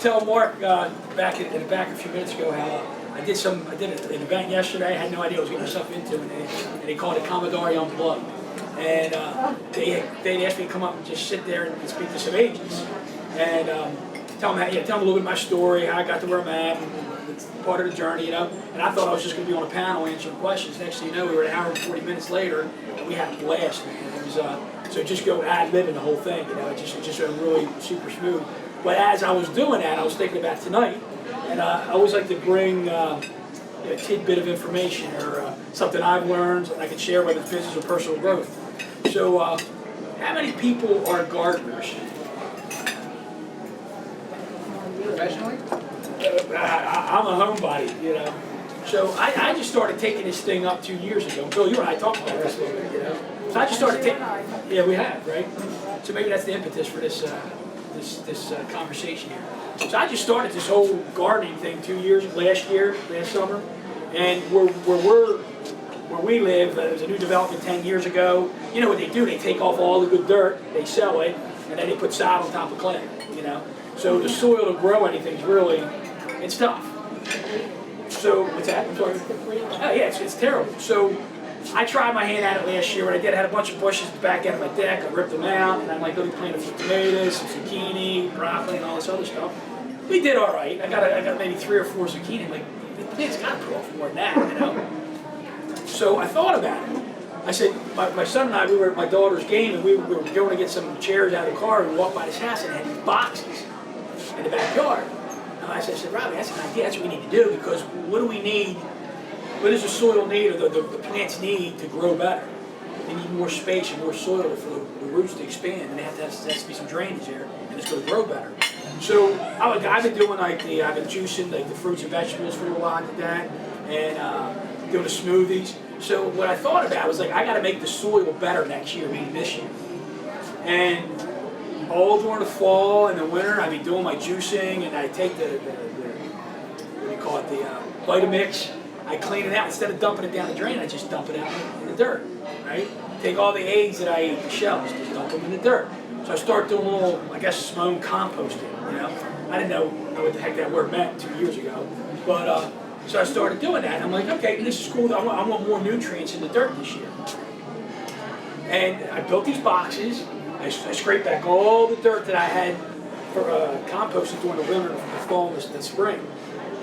Telling Mark back in the back a few minutes ago how I did an event yesterday. I had no idea what I was getting myself into, and they called it Commodari Unplugged. And they asked me to come up and just sit there and speak to some agents and tell them a little bit of my story, how I got to where I'm at, and it's part of the journey, you know. And I thought I was just going to be on a panel answering questions. Next thing you know, we were an hour and 40 minutes later, and we had a blast, man. It was so just go ad-libbing the whole thing, you know. It just went really super smooth. But as I was doing that, I was thinking about tonight, and I always like to bring a tidbit of information or something I've learned that I can share, whether it's business or personal growth. So, how many people are gardeners? Professionally? I'm a homebody, you know. So I just started taking this thing up 2 years ago. Bill, you and I talked about this a little bit, you know. So I just started taking. Yeah, we have, right? So maybe that's the impetus for this conversation here. So I just started this whole gardening thing last summer, and where we live, it was a new development 10 years ago. You know what they do? They take off all the good dirt, they sell it, and then they put sod on top of clay, you know. So the soil to grow anything's really, it's tough. So, what's that? I'm sorry. Oh yeah, it's terrible. So I tried my hand at it last year. What I did, I had a bunch of bushes at the back end of my deck. I ripped them out, and I'm like, let me plant a few tomatoes, some zucchini, broccoli, and all this other stuff. We did all right. I got maybe 3 or 4 zucchini. I'm like, the plant's got to put off more than that, you know. So I thought about it. I said, my son and I, we were at my daughter's game, and we were going to get some chairs out of the car, and we walked by this house, and it had these boxes in the backyard. And I said, Robbie, that's an idea. That's what we need to do, because what do we need? What does the soil need, or the plants need to grow better? They need more space and more soil for the roots to expand, and there has to be some drainage there, and it's going to grow better. So I've been doing I've been juicing like the fruits and vegetables for a while like that, and doing the smoothies. So what I thought about was like, I got to make the soil better next year, meaning this year. And all during the fall and the winter, I'd be doing my juicing, and I take the what do you call it, the Vitamix. I clean it out. Instead of dumping it down the drain, I just dump it out in the dirt, right? Take all the eggs that I ate, the shells, just dump them in the dirt. So I start doing a little, I guess, my own composting, you know? I didn't know what the heck that word meant 2 years ago. But, so I started doing that. I'm like, okay, this is cool. I want more nutrients in the dirt this year. And I built these boxes. I scraped back all the dirt that I had for composting during the winter, the fall, and the spring.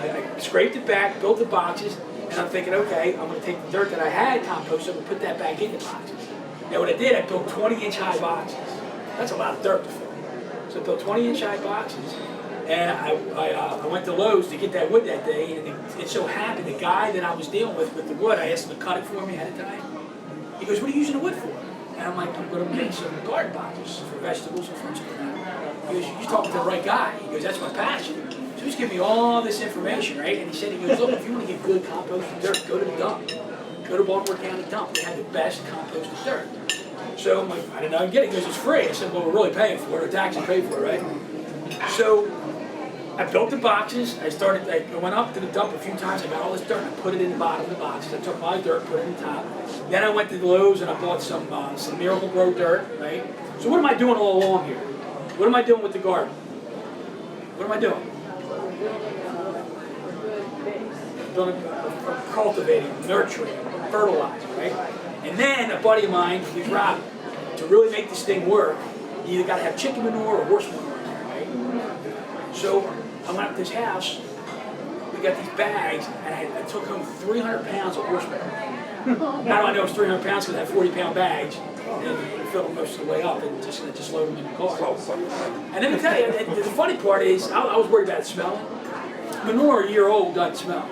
I scraped it back, built the boxes, and I'm thinking, okay, I'm going to take the dirt that I had composted and put that back in the boxes. Now what I did, I built 20-inch high boxes. That's a lot of dirt to fill. So I built 20-inch high boxes, and I went to Lowe's to get that wood that day, and it so happened the guy that I was dealing with the wood, I asked him to cut it for me ahead of time. He goes, what are you using the wood for? And I'm like, I'm going to make some garden boxes for vegetables and fruits like that. He goes, you're talking to the right guy. He goes, that's my passion. So he's giving me all this information, right? And he said, he goes, look, if you want to get good composted dirt, go to the dump. Go to Baltimore County Dump. They have the best composted dirt. So I'm like, I didn't know I'd get it. He goes, it's free. I said, well, we're really paying for it. The taxes paid for it, right? So I built the boxes. I went up to the dump a few times. I got all this dirt. I put it in the bottom of the boxes. I took my dirt, put it in the top. Then I went to the Lowe's and I bought some Miracle Grow dirt, right? So what am I doing all along here? What am I doing with the garden? What am I doing? I'm cultivating, nurturing, fertilizing, right? And then a buddy of mine, he's Rob, to really make this thing work, you either got to have chicken manure or horse manure, right? So I went up to this house, we got these bags, and I took home 300 pounds of horse manure. How do I know it's 300 pounds? Because I have 40-pound bags, and fill them most of the way up, and just load them in the car. And then to tell you, the funny part is, I was worried about it smelling. Manure a year old doesn't smell.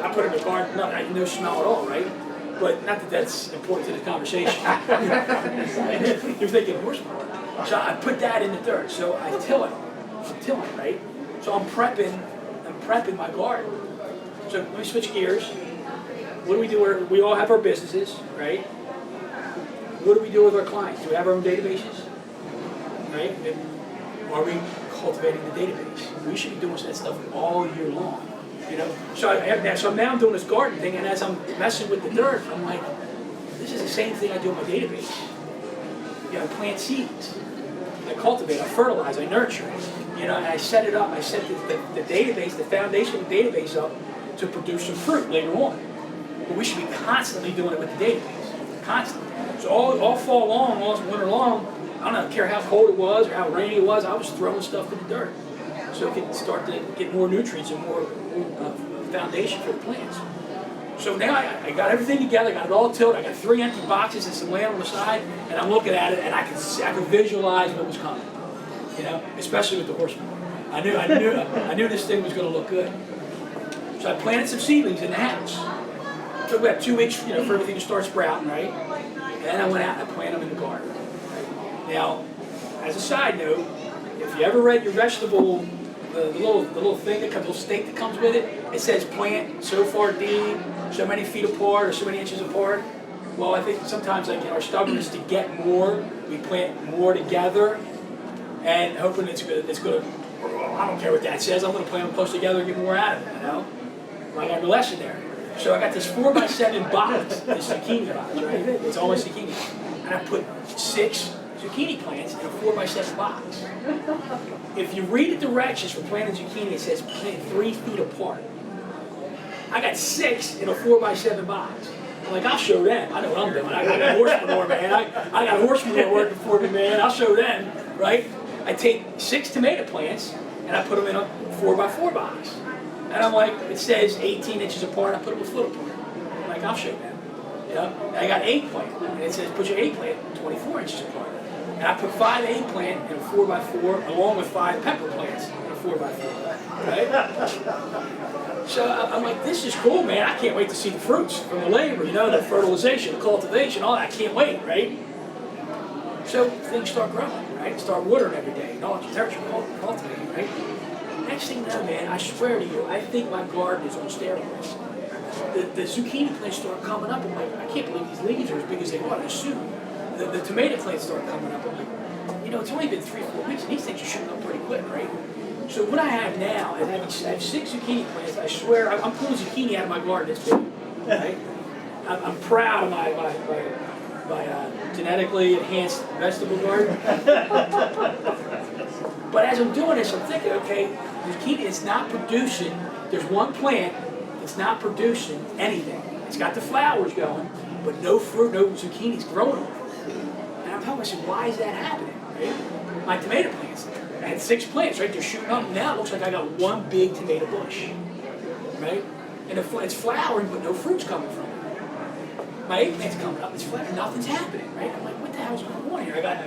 I put it in the garden, no smell at all, right? But not that that's important to the conversation. You're thinking horse manure. So I put that in the dirt. So I till it. I'm tilling, right? So I'm prepping my garden. So let me switch gears. What do? We all have our businesses, right? what do we do with our clients? Do we have our own databases? Right? And are we cultivating the database? We should be doing that stuff all year long. You know? So now I'm doing this garden thing, and as I'm messing with the dirt, I'm like, this is the same thing I do in my database. You know, I plant seeds. I cultivate, I fertilize, I nurture. You know, and I set it up. I set the database, the foundation of the database up to produce some fruit later on. But we should be constantly doing it with the database. Constantly. So all fall long, all winter long, I don't care how cold it was or how rainy it was, I was throwing stuff in the dirt. So it can start to get more nutrients and more foundation for the plants. So now I got everything together, got it all tilled, I got 3 empty boxes and some land on the side, and I'm looking at it and I can visualize what was coming. You know, especially with the horse manure. I knew this thing was going to look good. So I planted some seedlings in the house. Took about 2 weeks, you know, for everything to start sprouting, right? And then I went out and I planted them in the garden. Now, as a side note, if you ever read your vegetable, the little thing that comes, little stake that comes with it, it says plant so far deep, so many feet apart or so many inches apart. Well, I think sometimes like in our stubbornness to get more, we plant more together, and hoping it's good. I don't care what that says. I'm going to plant them close together and get more out of it. You know, I got a lesson there. So I got this 4x7 box, this zucchini box, right? It's all my zucchini, and I put 6 zucchini plants in a 4x7 box. If you read the directions for planting zucchini, it says plant 3 feet apart. I got 6 in a 4x7 box. I'm like, I'll show them. I know what I'm doing. I got horse manure, man. I got horse manure working for me, man. I'll show them, right? I take 6 tomato plants and I put them in a 4x4 box. And I'm like, it says 18 inches apart. I put them a foot apart. I'm like, I'll show them. You know? And I got eggplant, and it says put your eggplant 24 inches apart. And I put 5 eggplant in a 4x4 along with 5 pepper plants in a 4x4. Right? So I'm like, this is cool, man. I can't wait to see the fruits from the labor, you know, the fertilization, the cultivation, all that. I can't wait, right? So things start growing, right? Start watering every day, knowledge, temperature, cultivating, right? Next thing you know, man, I swear to you, I think my garden is on steroids. The zucchini plants start coming up. I'm like, I can't believe these leaves are as big as they are. They're soon. The tomato plants start coming up. I'm like, you know, it's only been 3-4 weeks, and these things are shooting up pretty quick, right? So what I have now is I have 6 zucchini plants. I swear, I'm pulling zucchini out of my garden this big, right? I'm proud of my genetically enhanced vegetable garden. But as I'm doing this, I'm thinking, okay, zucchini is not producing, there's one plant that's not producing anything. It's got the flowers going, but no fruit, no zucchini's growing on it. And I'm telling myself, why is that happening, right? My tomato plants, I had 6 plants, right? They're shooting up. Now it looks like I got one big tomato bush, right? And it's flowering, but no fruit's coming from it. My eggplant's coming up, it's flowering, nothing's happening, right? I'm like, what the hell's going on here? I got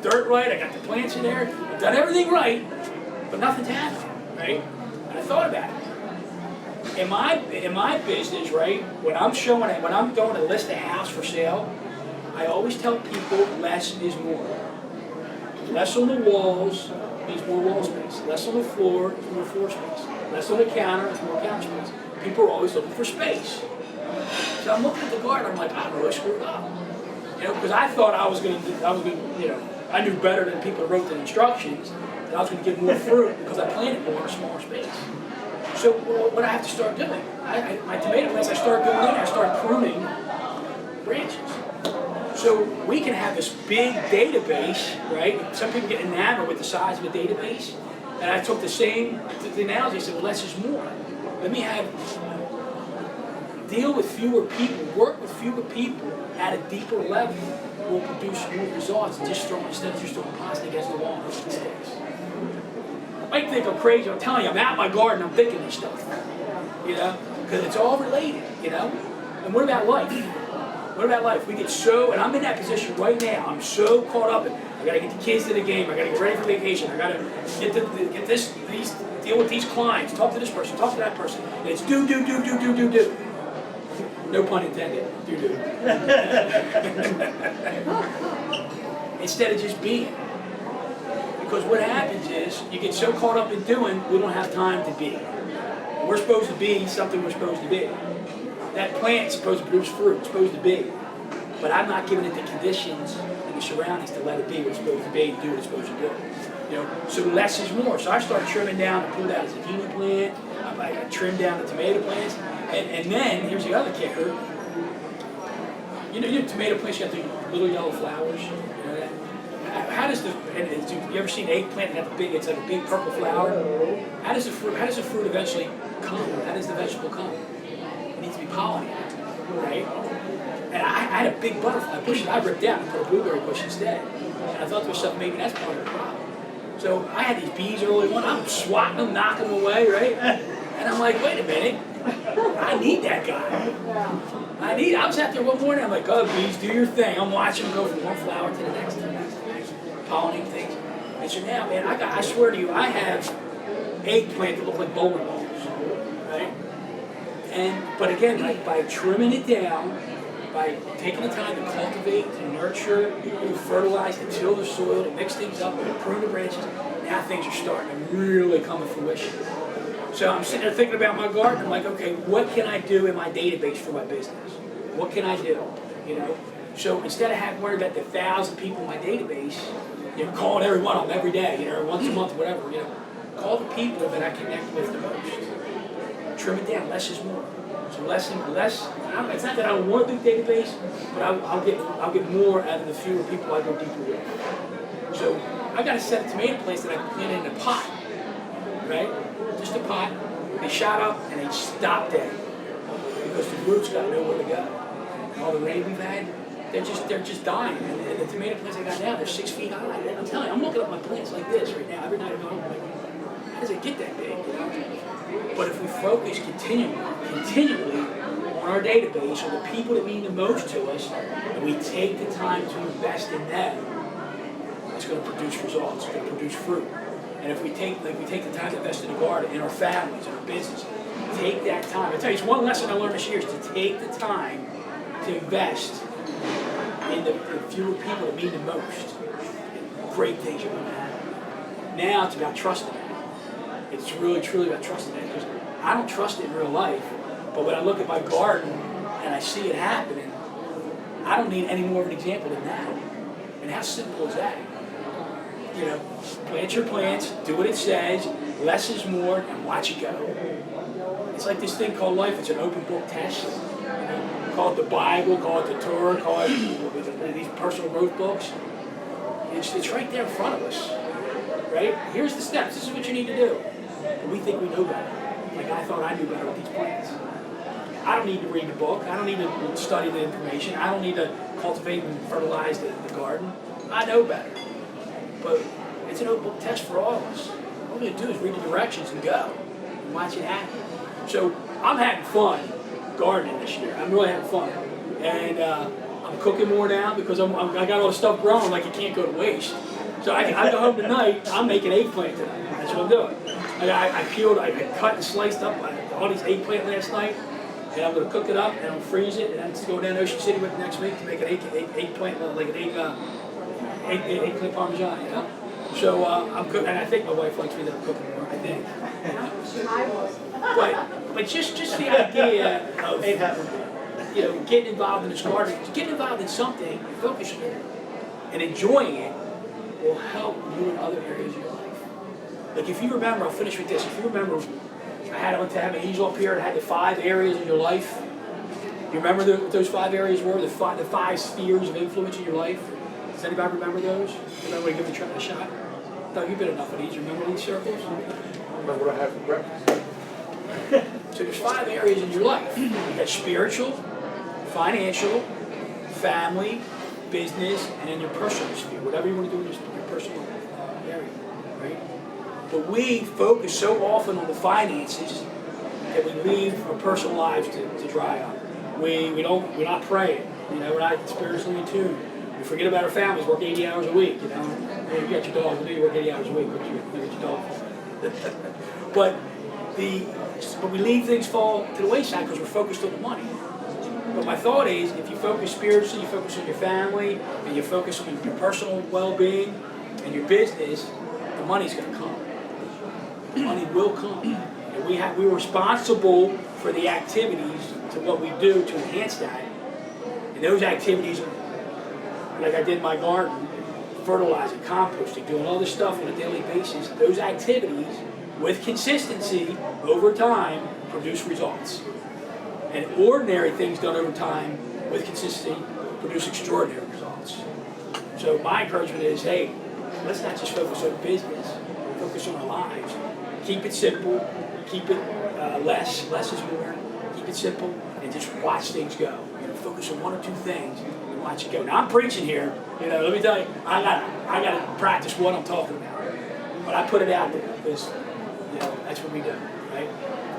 the dirt right, I got the plants in there, I've done everything right, but nothing's happening, right? And I thought about it. In my business, right, when I'm going to list a house for sale, I always tell people less is more. Less on the walls means more wall space. Less on the floor is more floor space. Less on the counter is more counter space. People are always looking for space. So I'm looking at the garden, I'm like, I really screwed up. You know, because I thought I was going to, you know, I knew better than people who wrote the instructions, that I was going to get more fruit because I planted more in a smaller space. So what I have to start doing, my tomato plants, I start going in, I start pruning branches. So we can have this big database, right? Some people get enamored with the size of a database. And I took the analogy, I said, well, less is more. Let me deal with fewer people, work with fewer people at a deeper level will produce more results than instead of just throwing plastic against the wall and hoping it sticks. You might think I'm crazy, I'm telling you, I'm out in my garden, I'm thinking this stuff, you know, because it's all related, you know. And what about life? What about life? We get so, and I'm in that position right now, I'm so caught up in, I gotta get the kids to the game, I gotta get ready for vacation, I gotta deal with these clients, talk to this person, talk to that person, and it's do. No pun intended, do. Instead of just being. Because what happens is, you get so caught up in doing, we don't have time to be. We're supposed to be something we're supposed to be. That plant's supposed to produce fruit, it's supposed to be. but I'm not giving it the conditions and the surroundings to let it be what it's supposed to be and do what it's supposed to do. So less is more. So I started trimming down and pulled out a zucchini plant. I trimmed down the tomato plants, and then here's the other kicker. Your tomato plants, you got the little yellow flowers. You know that? How does you ever seen an eggplant that have a big? It's like a big purple flower. How does the fruit eventually come? How does the vegetable come? It needs to be pollinated, right? And I had a big butterfly bush that I ripped out and put a blueberry bush instead. And I thought to myself, maybe that's part of the problem. So I had these bees early on. I'm swatting them, knocking them away, right? And I'm like, wait a minute, I need that guy. I was out there one morning. I'm like, oh, bees, do your thing. I'm watching them go from one flower to the next, pollinating things. And so now, man, I swear to you, I have eggplant that look like bowling balls, right? But again, by trimming it down, by taking the time to cultivate, to nurture, to fertilize, to till the soil, to mix things up, to prune the branches, now things are starting to really come to fruition. So I'm sitting there thinking about my garden. I'm like, okay, what can I do in my database for my business? What can I do? So instead of worrying about the 1,000 people in my database, calling every one of them every day, once a month, whatever, call the people that I connect with the most. Trim it down. Less is more. So less and less. It's not that I don't want a big database, but I'll get more out of the fewer people I go deeper with. So I got a set of tomato plants that I planted in a pot, right? Just a pot. They shot up and they stopped dead because the roots got nowhere to go. And all the rain we've had, they're just dying. And the tomato plants I got now, they're 6 feet high. I'm telling you, I'm looking at my plants like this right now. Every night I go home, I'm like, how does it get that big? But if we focus continually on our database, on the people that mean the most to us, and we take the time to invest in them, it's going to produce results. It's going to produce fruit. And if we take the time to invest in the garden, in our families, in our business, take that time. I tell you, it's one lesson I learned this year is to take the time to invest in the fewer people that mean the most. Great things are going to happen. Now it's about trusting it. It's really, truly about trusting it, because I don't trust it in real life, but when I look at my garden and I see it happening, I don't need any more of an example than that. And how simple is that? Plant your plants, do what it says, less is more, and watch it go. It's like this thing called life. It's an open book test. Call it the Bible, call it the Torah, call it these personal growth books. It's right there in front of us, right? Here's the steps. This is what you need to do. And we think we know better. Like I thought I knew better with these plants. I don't need to read the book. I don't need to study the information. I don't need to cultivate and fertilize the garden. I know better. But it's an open book test for all of us. All we have to do is read the directions and go and watch it happen. So I'm having fun gardening this year. I'm really having fun. And I'm cooking more now because I got all the stuff growing like it can't go to waste. So I go home tonight, I'm making eggplant tonight. That's what I'm doing. I cut and sliced up all these eggplant last night, and I'm going to cook it up and I'm going to freeze it, and then go down to Ocean City with it next week to make an eggplant, like an eggplant parmesan, So I'm cooking, and I think my wife likes me that I'm cooking more, I think. But just the idea of getting involved in this garden, getting involved in something, focusing on it, and enjoying it will help you in other areas of your life. Like if you remember, I'll finish with this. If you remember, I went to have an easel up here and had the 5 areas in your life. You remember what those 5 areas were? The five spheres of influence in your life? Does anybody remember those? Anybody give it a shot? No, you've been enough of these. Remember these circles? Remember what I had for breakfast? So there's 5 areas in your life. You got spiritual, financial, family, business, and then your personal sphere. Whatever you want to do in your personal area, right? But we focus so often on the finances that we leave our personal lives to dry up. We're not praying. We're not spiritually in tune. We forget about our families. Work 80 hours a week. You got your dog. You work 80 hours a week. What you get your dog for? But we leave things fall to the wayside because we're focused on the money. But my thought is, if you focus spiritually, you focus on your family, and you focus on your personal well-being and your business, the money's going to come. The money will come. And we're responsible for the activities to what we do to enhance that. And those activities, like I did in my garden, fertilizing, composting, doing all this stuff on a daily basis, those activities with consistency over time produce results. And ordinary things done over time with consistency produce extraordinary results. So my encouragement is, hey, let's not just focus on business, focus on our lives. Keep it simple, keep it less is more, keep it simple, and just watch things go. Focus on one or two things and watch it go. Now I'm preaching here, let me tell you, I got to practice what I'm talking about. But I put it out there because, that's what we do, right?